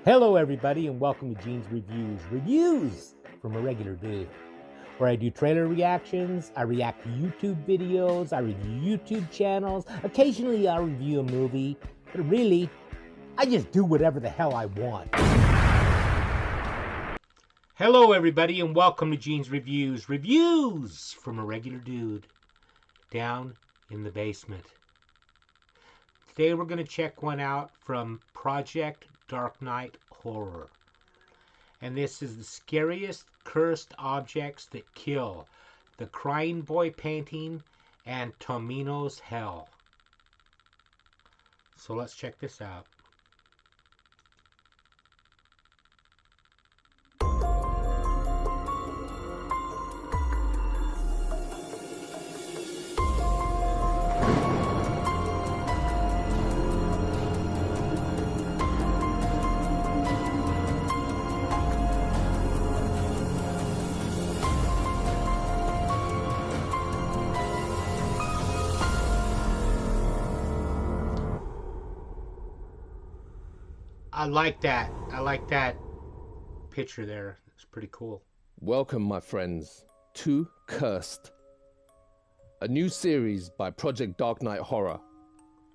Hello everybody and welcome to Gene's Reviews from a regular dude, where I do trailer reactions, I react to YouTube videos, I review YouTube channels, occasionally I'll review a movie, but really, I just do whatever the hell I want. Hello everybody and welcome to Gene's Reviews from a regular dude down in the basement. Today we're going to check one out from Project Dark Knight Horror. And this is the scariest cursed objects that kill. The Crying Boy painting and Domino's Hell. So let's check this out. I like that. I like that picture there. It's pretty cool. Welcome, my friends, to Cursed, a new series by Project Dark Knight Horror.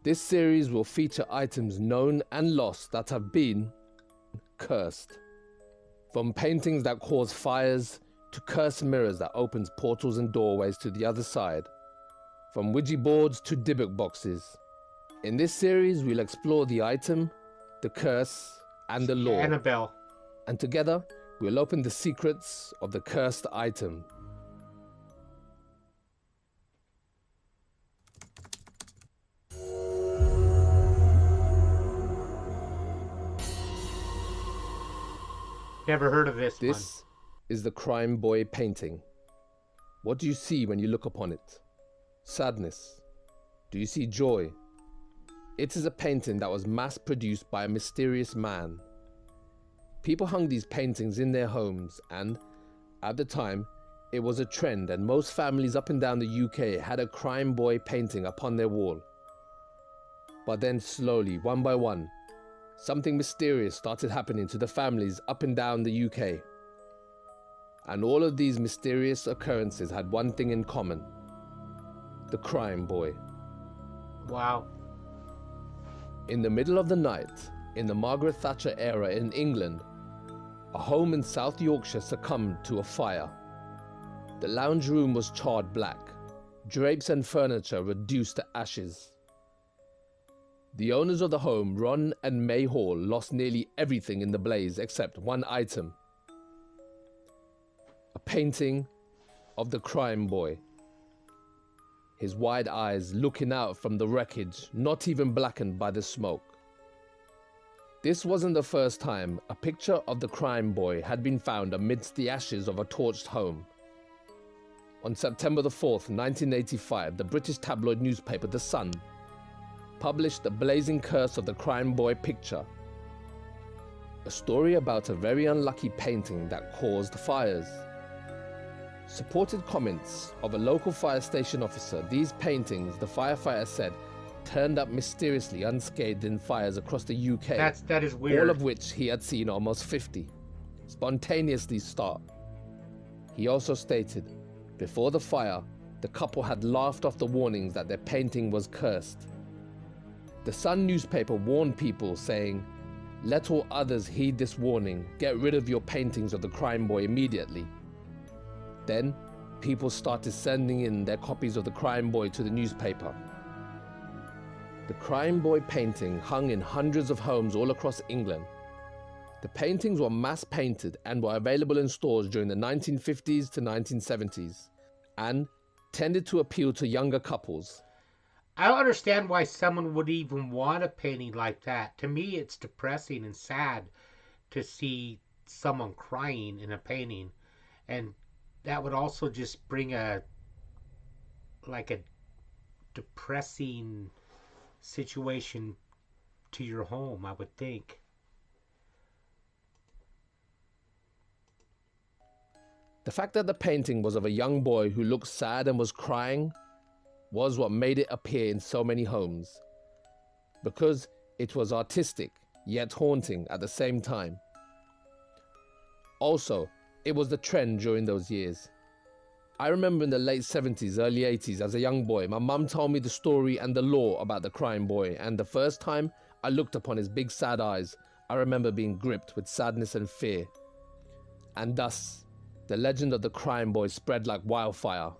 This series will feature items known and lost that have been cursed. From paintings that cause fires to cursed mirrors that opens portals and doorways to the other side. From Ouija boards to Dybbuk boxes. In this series, we'll explore the item, the curse, and the lore. Annabelle. And together, we'll open the secrets of the cursed item. Never heard of this one. This is the Crime Boy painting. What do you see when you look upon it? Sadness? Do you see joy? It is a painting that was mass-produced by a mysterious man. People hung these paintings in their homes and, at the time, it was a trend and most families up and down the UK had a Crime Boy painting upon their wall. But then slowly, one by one, something mysterious started happening to the families up and down the UK. And all of these mysterious occurrences had one thing in common: the Crime Boy. Wow. In the middle of the night, in the Margaret Thatcher era in England, a home in South Yorkshire succumbed to a fire. The lounge room was charred black, drapes and furniture reduced to ashes. The owners of the home, Ron and May Hall, lost nearly everything in the blaze except one item: a painting of the Crime Boy. His wide eyes looking out from the wreckage, not even blackened by the smoke. This wasn't the first time a picture of the Crime Boy had been found amidst the ashes of a torched home. On September the 4th, 1985, the British tabloid newspaper The Sun published The Blazing Curse of the Crime Boy picture, a story about a very unlucky painting that caused fires. Supported comments of a local fire station officer, these paintings, the firefighter said, turned up mysteriously unscathed in fires across the UK. That is weird. All of which he had seen almost 50 spontaneously start. He also stated, before the fire, the couple had laughed off the warnings that their painting was cursed. The Sun newspaper warned people, saying, "Let all others heed this warning. Get rid of your paintings of the Crime Boy immediately." Then, people started sending in their copies of the Crime Boy to the newspaper. The Crime Boy painting hung in hundreds of homes all across England. The paintings were mass painted and were available in stores during the 1950s to 1970s and tended to appeal to younger couples. I don't understand why someone would even want a painting like that. To me, it's depressing and sad to see someone crying in a painting. And that would also just bring a depressing situation to your home, I would think. The fact that the painting was of a young boy who looked sad and was crying was what made it appear in so many homes. Because it was artistic, yet haunting at the same time. Also, it was the trend during those years. I remember in the late 70s, early 80s, as a young boy, my mum told me the story and the lore about the crying boy, and the first time I looked upon his big sad eyes, I remember being gripped with sadness and fear. And thus, the legend of the crying boy spread like wildfire.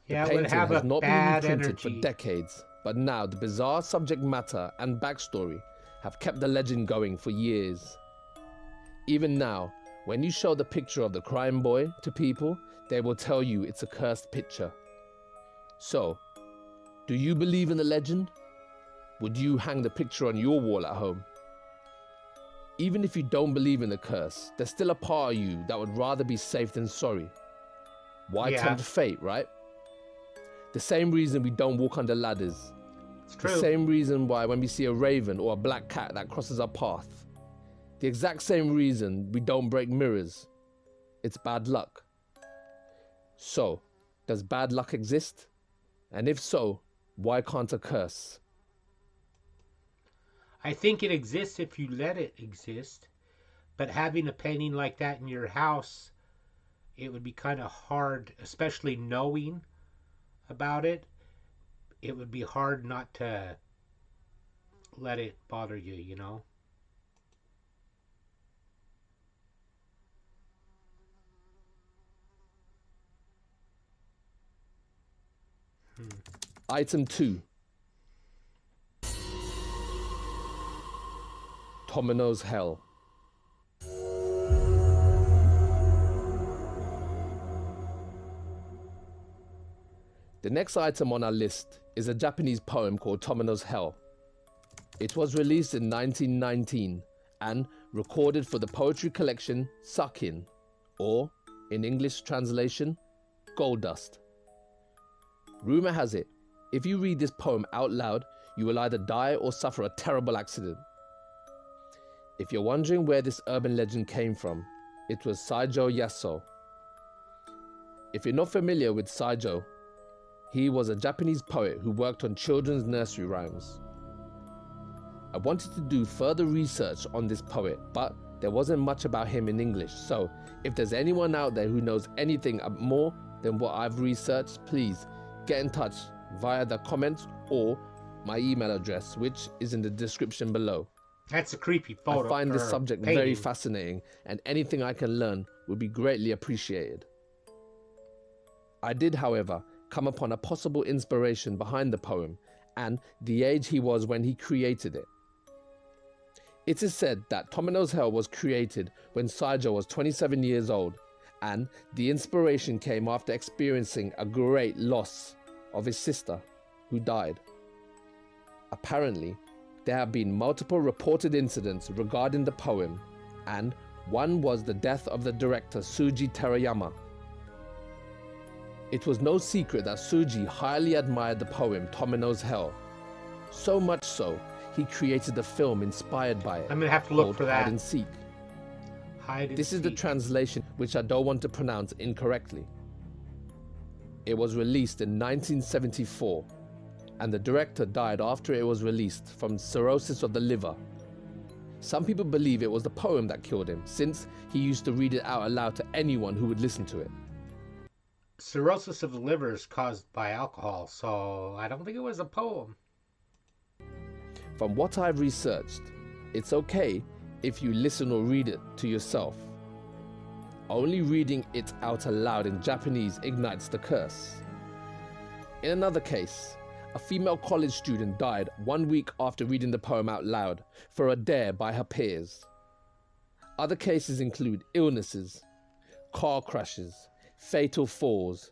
Yeah, The it would painting have has a not been bad reprinted for energy. decades, but now the bizarre subject matter and backstory have kept the legend going for years. Even now, when you show the picture of the crying boy to people, they will tell you it's a cursed picture. So, do you believe in the legend? Would you hang the picture on your wall at home? Even if you don't believe in the curse, there's still a part of you that would rather be safe than sorry. Why tempt fate, right? The same reason we don't walk under ladders. It's true. The same reason why when we see a raven or a black cat that crosses our path. The exact same reason we don't break mirrors. It's bad luck. So, does bad luck exist? And if so, why can't a curse? I think it exists if you let it exist. But having a painting like that in your house, it would be kind of hard, especially knowing about it. It would be hard not to let it bother you, you know? Item 2. Domino's Hell. The next item on our list is a Japanese poem called Domino's Hell. It was released in 1919 and recorded for the poetry collection Sakin, or, in English translation, Gold Dust. Rumor has it, if you read this poem out loud, you will either die or suffer a terrible accident. If you're wondering where this urban legend came from, it was Saijo Yaso. If you're not familiar with Saijo, he was a Japanese poet who worked on children's nursery rhymes. I wanted to do further research on this poet, but there wasn't much about him in English, so if there's anyone out there who knows anything more than what I've researched, please get in touch via the comments or my email address, which is in the description below. That's a creepy photo. I find this subject painting very fascinating, and anything I can learn would be greatly appreciated. I did, however, come upon a possible inspiration behind the poem and the age he was when he created it. It is said that Domino's Hell was created when Saijo was 27 years old, and the inspiration came after experiencing a great loss of his sister, who died. Apparently, there have been multiple reported incidents regarding the poem, and one was the death of the director Suji Terayama. It was no secret that Suji highly admired the poem Domino's Hell, so much so he created a film inspired by it. I'm gonna have to look for that. Hide and Seek. Hide and This is the Seek. translation, which I don't want to pronounce incorrectly. It was released in 1974, and the director died after it was released from cirrhosis of the liver. Some people believe it was the poem that killed him, since he used to read it out aloud to anyone who would listen to it. Cirrhosis of the liver is caused by alcohol, so I don't think it was a poem. From what I've researched, it's okay if you listen or read it to yourself. Only reading it out aloud in Japanese ignites the curse. In another case, a female college student died 1 week after reading the poem out loud for a dare by her peers. Other cases include illnesses, car crashes, fatal falls,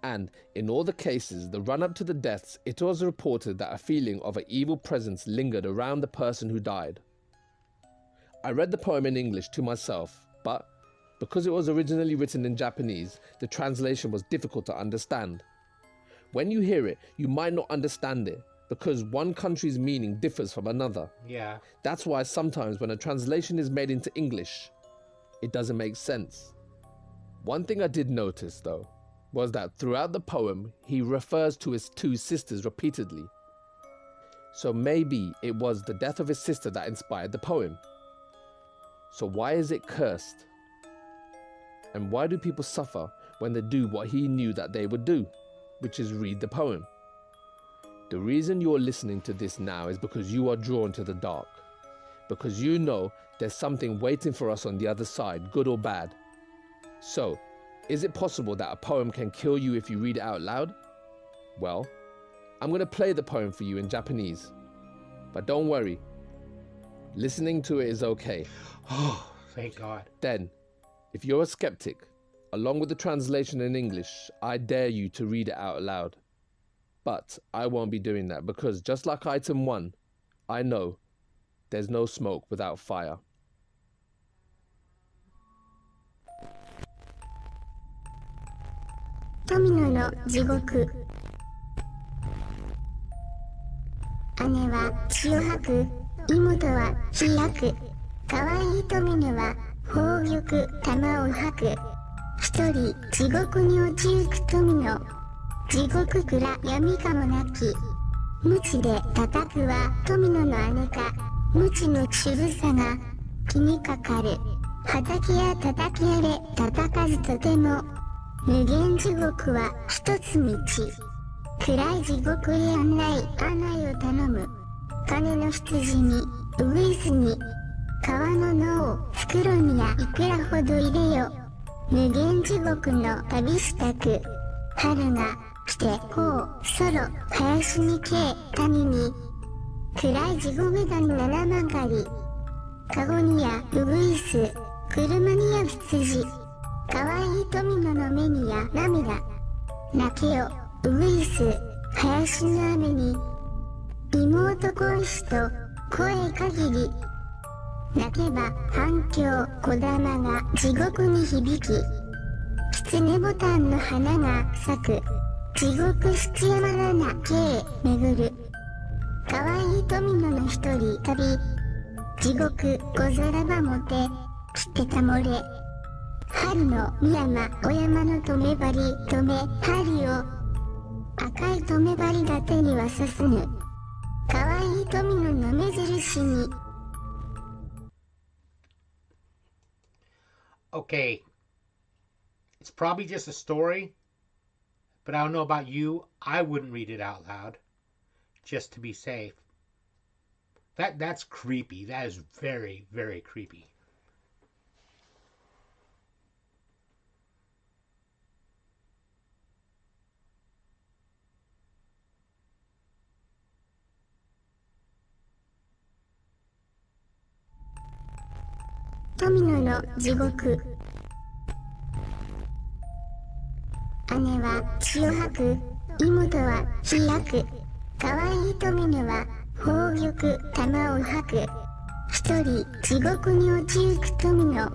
and in all the cases, the run-up to the deaths, it was reported that a feeling of an evil presence lingered around the person who died. I read the poem in English to myself, but because it was originally written in Japanese, the translation was difficult to understand. When you hear it, you might not understand it, because one country's meaning differs from another. Yeah. That's why sometimes when a translation is made into English, it doesn't make sense. One thing I did notice, though, was that throughout the poem, he refers to his two sisters repeatedly. So maybe it was the death of his sister that inspired the poem. So why is it cursed? And why do people suffer when they do what he knew that they would do, which is read the poem? The reason you're listening to this now is because you are drawn to the dark, because you know there's something waiting for us on the other side, good or bad. So, is it possible that a poem can kill you if you read it out loud? Well, I'm going to play the poem for you in Japanese, but don't worry, listening to it is okay. Oh, thank God. Then, if you're a skeptic, along with the translation in English, I dare you to read it out loud. But I won't be doing that because just like item 1, I know there's no smoke without fire. Domino の地獄。姉は血を吐く、妹は開く。可愛い富野は宝玉玉を吐く。一人地獄に落ちゆく富野。地獄蔵闇かもなき。鞭で叩くは富野の姉か。鞭のしぶさが気にかかる。叩きや叩きやれ叩かずとても。無限地獄は一つ道。暗い地獄へ案内を頼む。金の羊にウグイスに川の脳を袋にやいくらほど入れよ。無限地獄の旅したく。春が来てこうソロ林にけ谷に暗い地獄段七曲がり。カゴにやウグイス車にや羊。かわいい富野の目にや涙。泣けよウグイス林の雨に。妹恋しと声限り。泣けば反響こだまが地獄に響き。狐ボタンの花が咲く。地獄七山七景へ巡る。かわいい富野の一人旅。地獄小皿ばもて切ってたもれ。春の深山お山の止め針止め針を赤い止め針だてにはさすぬ。かわいい富野の目印に。Okay, it's probably just a story, but I don't know about you. I wouldn't read it out loud, just to be safe. That's creepy. That is very, very creepy. Domino の地獄。姉は血を吐く、妹は開く。かわいい富野は宝玉玉を吐く。一人地獄に落ちゆく富野。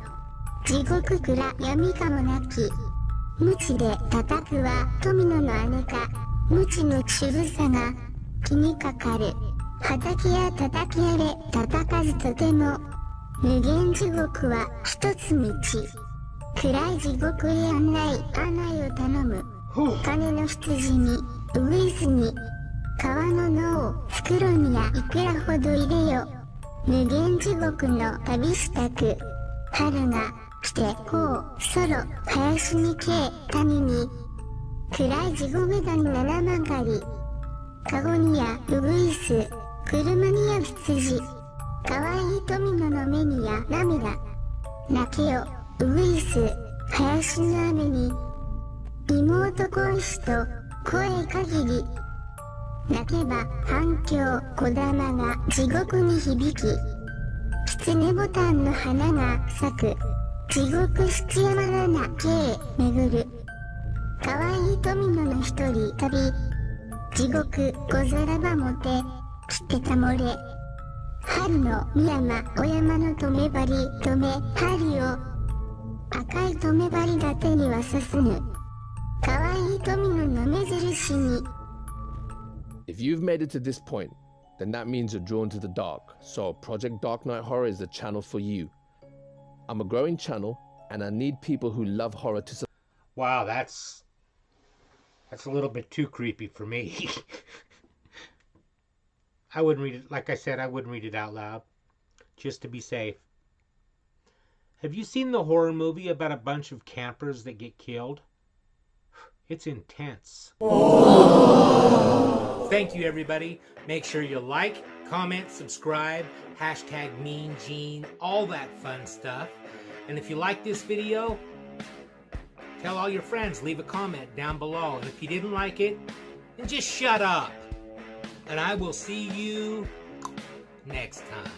地獄蔵闇かもなき。鞭で叩くは富野の姉か。鞭のしぶさが気にかかる。叩きや叩きやれ叩かずとても。無限地獄は一つ道。暗い地獄へ案内を頼む。金の羊にウグイスに川の脳を袋にやいくらほど入れよ。無限地獄の旅したく。春が来てこうソロ林にけ谷に暗い地獄段七曲がり。カゴにやウグイス車にや羊。かわいい富野の目にや涙。泣けよウグイス林の雨に。妹恋しと声限り。泣けば反響こだまが地獄に響き。狐ボタンの花が咲く。地獄七山七景へ巡る。かわいい富野の一人旅。地獄小皿ばもて切ってたもれ。春の深山お山の止め針止め針を赤い止め針だてにはさすぬ。かわいい富野の目印に。If you've made it to this point, then that means you're drawn to the dark. So Project Dark Knight Horror is the channel for you. I'm a growing channel and I need people who love horror to Wow, that's a little bit too creepy for me. I wouldn't read it. Like I said, I wouldn't read it out loud, just to be safe. Have you seen the horror movie about a bunch of campers that get killed? It's intense. Thank you, everybody. Make sure you like, comment, subscribe, hashtag Mean Gene, all that fun stuff. And if you like this video, tell all your friends, leave a comment down below. And if you didn't like it, then just shut up. And I will see you next time.